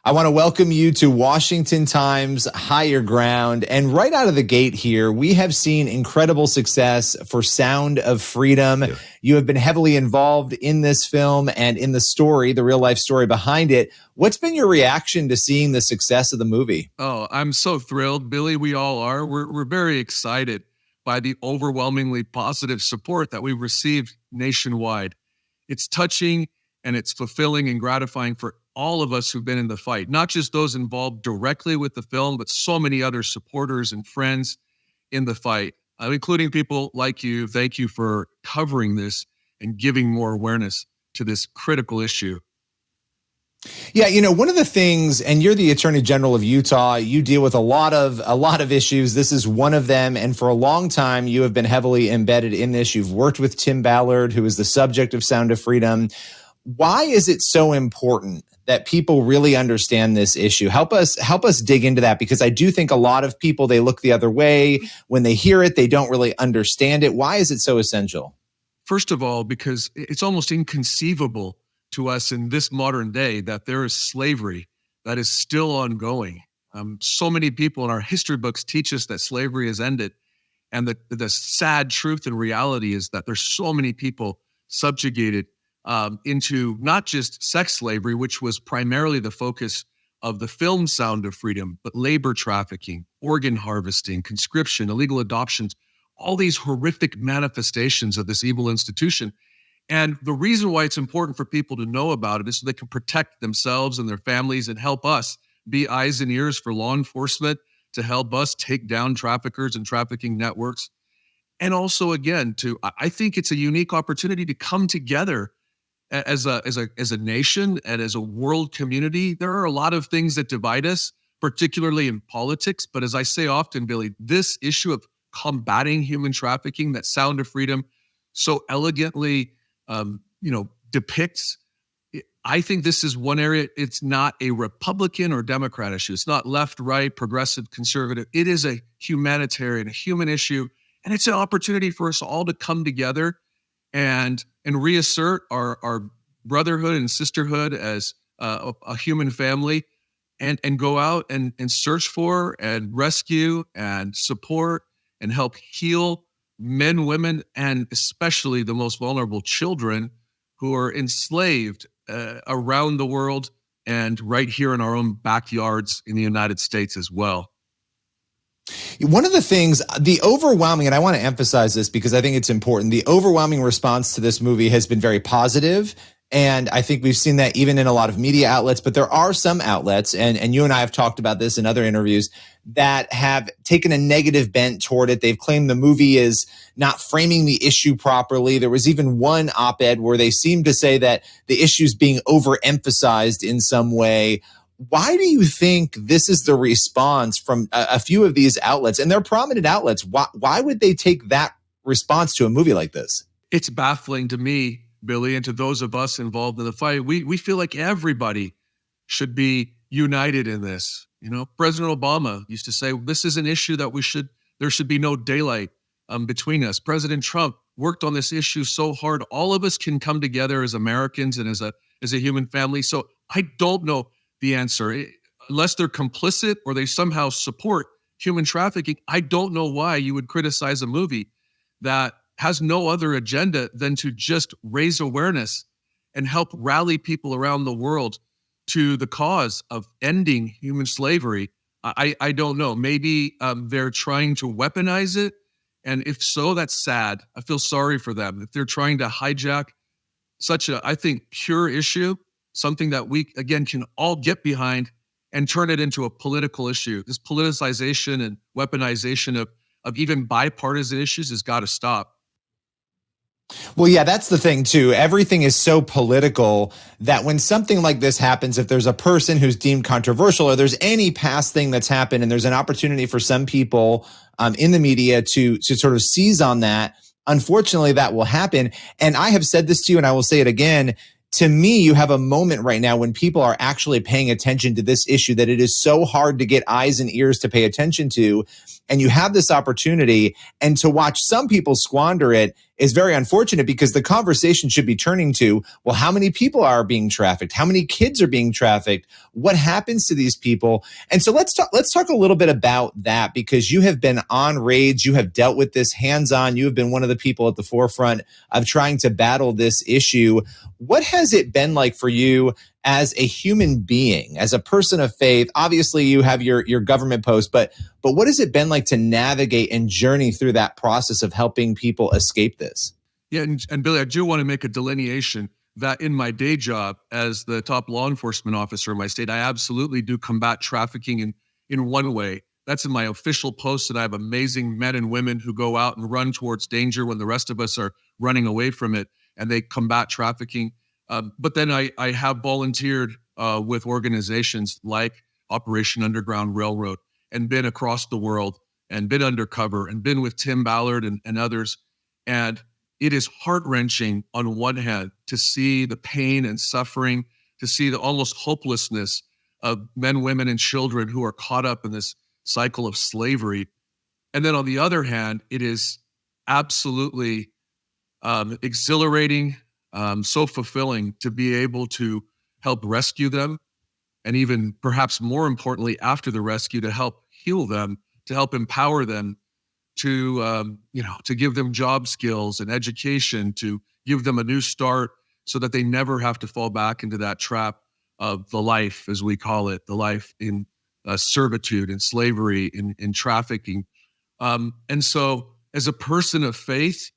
I want to welcome you to Washington Times Higher Ground. And right out of the gate here, we have seen incredible success for Sound of Freedom. Yeah. You have been heavily involved in this film and in the story, the real life story behind it. What's been your reaction to seeing the success of the movie? Oh, I'm so thrilled, Billy. We all are. We're very excited by the overwhelmingly positive support that we've received nationwide. It's touching and it's fulfilling and gratifying for all of us who've been in the fight, not just those involved directly with the film, but so many other supporters and friends in the fight, including people like you. Thank you for covering this and giving more awareness to this critical issue. Yeah, you know, one of the things, and you're the Attorney General of Utah, you deal with a lot of issues. This is one of them. And for a long time, you have been heavily embedded in this. You've worked with Tim Ballard, who is the subject of Sound of Freedom. Why is it so important that people really understand this issue? Help us dig into that, because I do think a lot of people, they look the other way. When they hear it, they don't really understand it. Why is it so essential? First of all, because it's almost inconceivable to us in this modern day that there is slavery that is still ongoing. So many people in our history books teach us that slavery has ended. And the sad truth and reality is that there's so many people subjugated into not just sex slavery, which was primarily the focus of the film Sound of Freedom, but labor trafficking, organ harvesting, conscription, illegal adoptions, all these horrific manifestations of this evil institution. And the reason why it's important for people to know about it is so they can protect themselves and their families and help us be eyes and ears for law enforcement to help us take down traffickers and trafficking networks. And also, again, I think it's a unique opportunity to come together as a nation and as a world community. There are a lot of things that divide us, particularly in politics. But as I say often, Billy, this issue of combating human trafficking that Sound of Freedom so elegantly, depicts, I think this is one area. It's not a Republican or Democrat issue. It's not left, right, progressive, conservative. It is a humanitarian, a human issue. And it's an opportunity for us all to come together and reassert our brotherhood and sisterhood as a human family, and go out and search for and rescue and support and help heal men, women, and especially the most vulnerable children who are enslaved around the world and right here in our own backyards in the United States as well. One of the things, the overwhelming, and I want to emphasize this because I think it's important, the overwhelming response to this movie has been very positive. And I think we've seen that even in a lot of media outlets, but there are some outlets, and you and I have talked about this in other interviews, that have taken a negative bent toward it. They've claimed the movie is not framing the issue properly. There was even one op-ed where they seemed to say that the issue's being overemphasized in some way. Why do you think this is the response from a few of these outlets? And they're prominent outlets. Why would they take that response to a movie like this? It's baffling to me, Billy, and to those of us involved in the fight. We feel like everybody should be united in this. You know, President Obama used to say, this is an issue that there should be no daylight between us. President Trump worked on this issue so hard. All of us can come together as Americans and as a human family. So I don't know the answer. Unless they're complicit or they somehow support human trafficking, I don't know why you would criticize a movie that has no other agenda than to just raise awareness and help rally people around the world to the cause of ending human slavery. I don't know. Maybe they're trying to weaponize it. And if so, that's sad. I feel sorry for them. If they're trying to hijack such a, I think, pure issue, something that we, again, can all get behind and turn it into a political issue. This politicization and weaponization of even bipartisan issues has got to stop. Well, yeah, that's the thing, too. Everything is so political that when something like this happens, if there's a person who's deemed controversial or there's any past thing that's happened and there's an opportunity for some people in the media to sort of seize on that, unfortunately, that will happen. And I have said this to you and I will say it again. To me, you have a moment right now when people are actually paying attention to this issue that it is so hard to get eyes and ears to pay attention to. And you have this opportunity, and to watch some people squander it, is very unfortunate, because the conversation should be turning to, well, how many people are being trafficked? How many kids are being trafficked? What happens to these people? And so let's talk a little bit about that, because you have been on raids, you have dealt with this hands-on, you have been one of the people at the forefront of trying to battle this issue. What has it been like for you as a human being, as a person of faith? Obviously, you have your government post, but what has it been like to navigate and journey through that process of helping people escape this? Yeah, and Billy, I do want to make a delineation that in my day job as the top law enforcement officer in my state, I absolutely do combat trafficking in one way. That's in my official post, and I have amazing men and women who go out and run towards danger when the rest of us are running away from it, and they combat trafficking. But then I have volunteered with organizations like Operation Underground Railroad, and been across the world, and been undercover, and been with Tim Ballard and others. And it is heart-wrenching on one hand to see the pain and suffering, to see the almost hopelessness of men, women, and children who are caught up in this cycle of slavery. And then on the other hand, it is absolutely exhilarating, so fulfilling to be able to help rescue them, and even perhaps more importantly, after the rescue, to help heal them, to help empower them, to to give them job skills and education, to give them a new start, so that they never have to fall back into that trap of the life, as we call it, the life in servitude and slavery, in trafficking. And so, as a person of faith,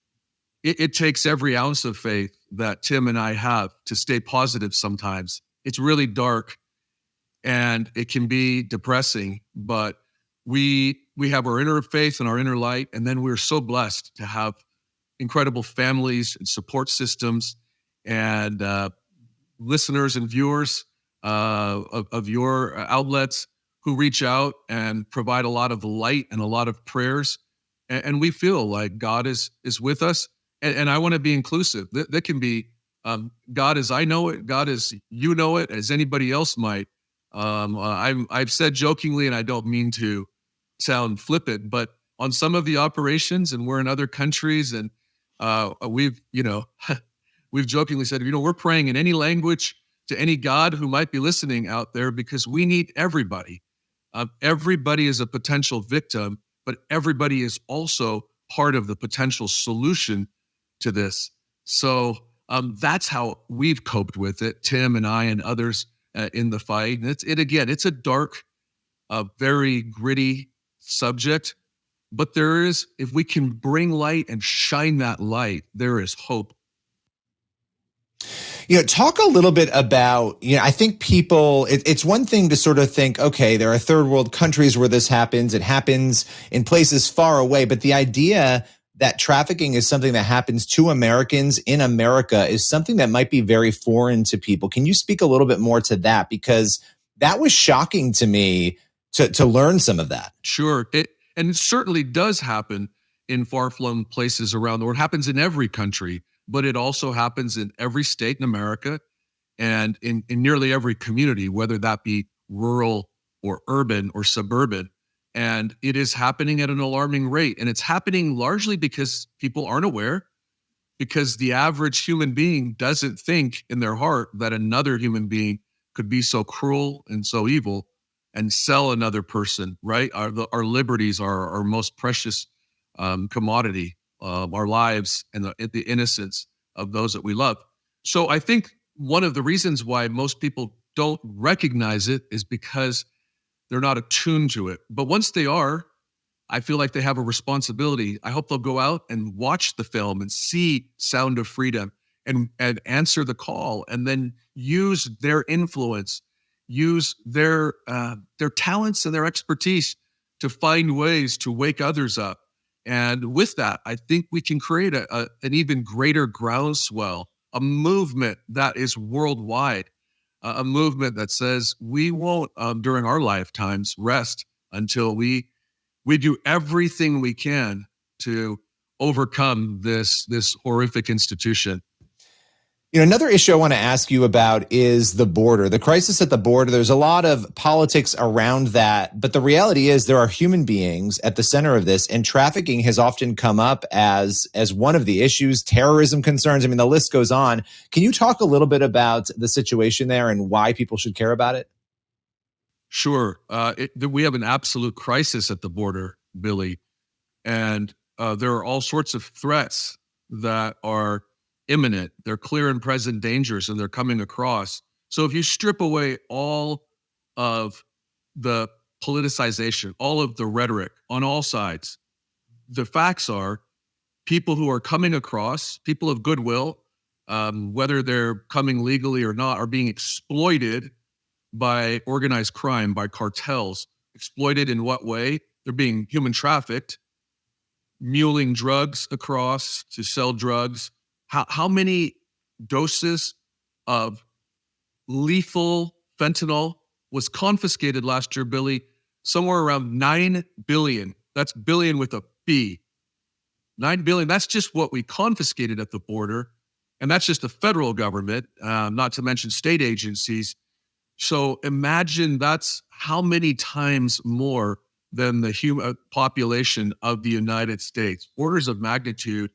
it takes every ounce of faith that Tim and I have to stay positive sometimes. It's really dark and it can be depressing, but we have our inner faith and our inner light, and then we're so blessed to have incredible families and support systems, and listeners and viewers of your outlets who reach out and provide a lot of light and a lot of prayers. And we feel like God is with us. And I want to be inclusive. That can be God as I know it, God as you know it, as anybody else might. I've said jokingly, and I don't mean to sound flippant, but on some of the operations, and we're in other countries, and we've we've jokingly said, we're praying in any language to any God who might be listening out there, because we need everybody. Everybody is a potential victim, but everybody is also part of the potential solution to this. So that's how we've coped with it, Tim and I and others in the fight. And it's a dark, very gritty subject, but if we can bring light and shine that light, there is hope. Talk a little bit about, I think people, it's one thing to sort of think, okay, there are third world countries where this happens. It happens in places far away. But the idea that trafficking is something that happens to Americans in America is something that might be very foreign to people. Can you speak a little bit more to that? Because that was shocking to me to learn some of that. Sure. And it certainly does happen in far-flung places around the world. It happens in every country, but it also happens in every state in America, and in nearly every community, whether that be rural or urban or suburban. And it is happening at an alarming rate. And it's happening largely because people aren't aware, because the average human being doesn't think in their heart that another human being could be so cruel and so evil and sell another person, right? Our liberties are our most precious commodity, our lives and the innocence of those that we love. So I think one of the reasons why most people don't recognize it is because they're not attuned to it. But once they are, I feel like they have a responsibility. I hope they'll go out and watch the film and see Sound of Freedom and answer the call, and then use their influence, use their talents and their expertise to find ways to wake others up. And with that, I think we can create an even greater groundswell, a movement that is worldwide, a movement that says we won't, during our lifetimes, rest until we do everything we can to overcome this horrific institution. Another issue I want to ask you about is the border, the crisis at the border. There's a lot of politics around that, but the reality is there are human beings at the center of this, and trafficking has often come up as one of the issues, terrorism concerns. I mean, the list goes on. Can you talk a little bit about the situation there and why people should care about it? Sure. We have an absolute crisis at the border, Billy, and there are all sorts of threats that are imminent. They're clear and present dangers, and they're coming across. So if you strip away all of the politicization, all of the rhetoric on all sides, the facts are people who are coming across, people of goodwill, whether they're coming legally or not, are being exploited by organized crime, by cartels. Exploited in what way? They're being human trafficked, muling drugs across to sell drugs. How many doses of lethal fentanyl was confiscated last year, Billy? Somewhere around 9 billion. That's billion with a B. 9 billion. That's just what we confiscated at the border. And that's just the federal government, not to mention state agencies. So imagine that's how many times more than the human population of the United States, orders of magnitude.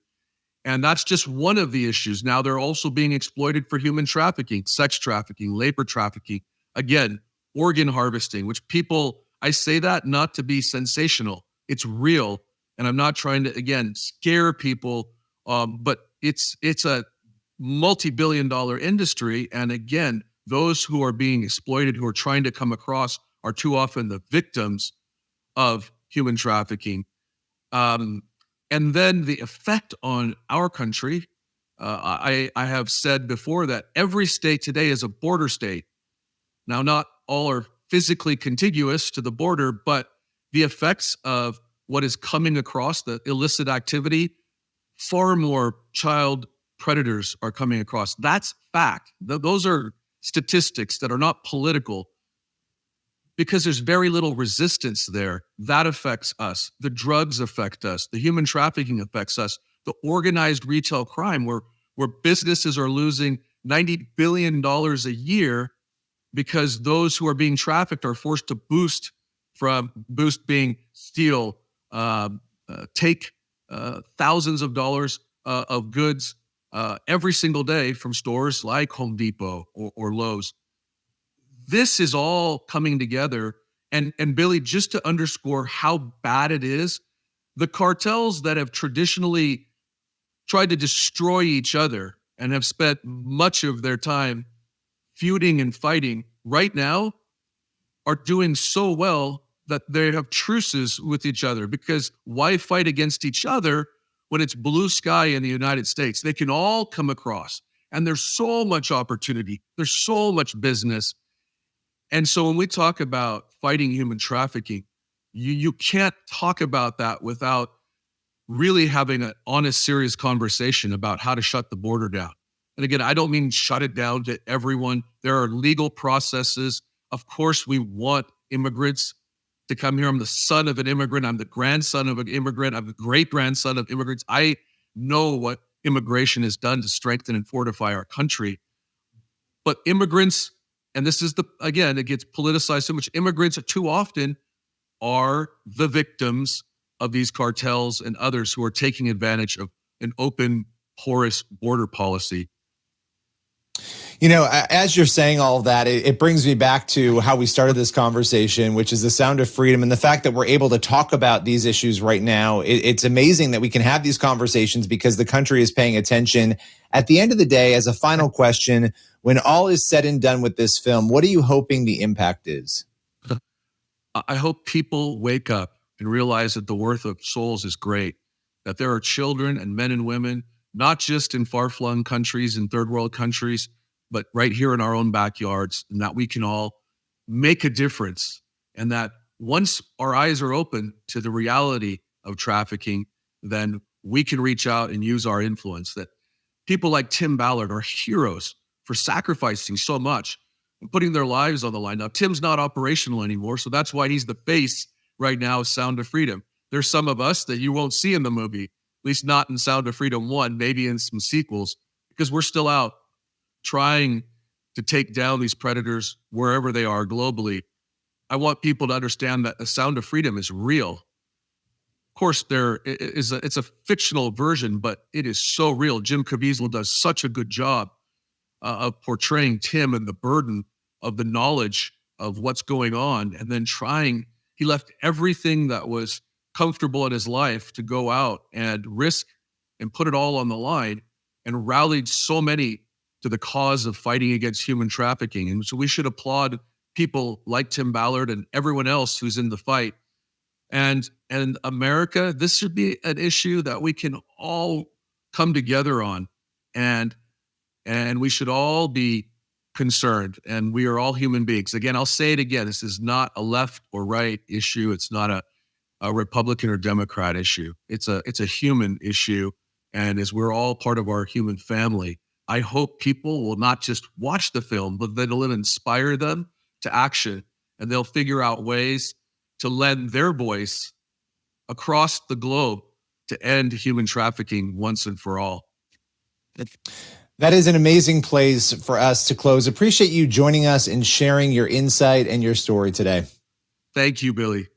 And that's just one of the issues. Now they're also being exploited for human trafficking, sex trafficking, labor trafficking, again, organ harvesting, which people, I say that not to be sensational. It's real. And I'm not trying to, again, scare people, but it's a multi-billion-dollar industry. And again, those who are being exploited, who are trying to come across, are too often the victims of human trafficking. And then the effect on our country, I have said before that every state today is a border state. Now, not all are physically contiguous to the border, but the effects of what is coming across, the illicit activity, far more child predators are coming across. That's fact. Those are statistics that are not political, because there's very little resistance there. That affects us. The drugs affect us. The human trafficking affects us. The organized retail crime, where businesses are losing $90 billion a year because those who are being trafficked are forced to boost being steal, take thousands of dollars of goods every single day from stores like Home Depot or Lowe's. This is all coming together. And Billy, just to underscore how bad it is, the cartels that have traditionally tried to destroy each other and have spent much of their time feuding and fighting right now are doing so well that they have truces with each other, because why fight against each other when it's blue sky in the United States? They can all come across, and there's so much opportunity. There's so much business. And so when we talk about fighting human trafficking, you can't talk about that without really having an honest, serious conversation about how to shut the border down. And again, I don't mean shut it down to everyone. There are legal processes. Of course, we want immigrants to come here. I'm the son of an immigrant. I'm the grandson of an immigrant. I'm the great-grandson of immigrants. I know what immigration has done to strengthen and fortify our country. But immigrants, and this is again, it gets politicized so much. Immigrants too often are the victims of these cartels and others who are taking advantage of an open, porous border policy. As you're saying all of that, it brings me back to how we started this conversation, which is the sound of freedom, and the fact that we're able to talk about these issues right now. It's amazing that we can have these conversations because the country is paying attention. At the end of the day, as a final question, when all is said and done with this film, what are you hoping the impact is? I hope people wake up and realize that the worth of souls is great, that there are children and men and women, not just in far-flung countries and third world countries, but right here in our own backyards, and that we can all make a difference. And that once our eyes are open to the reality of trafficking, then we can reach out and use our influence. That people like Tim Ballard are heroes for sacrificing so much and putting their lives on the line. Now, Tim's not operational anymore, so that's why he's the face right now of Sound of Freedom. There's some of us that you won't see in the movie, at least not in Sound of Freedom 1, maybe in some sequels, because we're still out trying to take down these predators wherever they are globally. I want people to understand that The Sound of Freedom is real. Of course, it's a fictional version, but it is so real. Jim Caviezel does such a good job of portraying Tim and the burden of the knowledge of what's going on, and then he left everything that was comfortable in his life to go out and risk and put it all on the line, and rallied so many to the cause of fighting against human trafficking. And so we should applaud people like Tim Ballard and everyone else who's in the fight. And America, this should be an issue that we can all come together on. And we should all be concerned, and we are all human beings. Again, I'll say it again. This is not a left or right issue. It's not a Republican or Democrat issue. It's a human issue. And as we're all part of our human family, I hope people will not just watch the film, but that it'll inspire them to action, and they'll figure out ways to lend their voice across the globe to end human trafficking once and for all. That is an amazing place for us to close. Appreciate you joining us and sharing your insight and your story today. Thank you, Billy.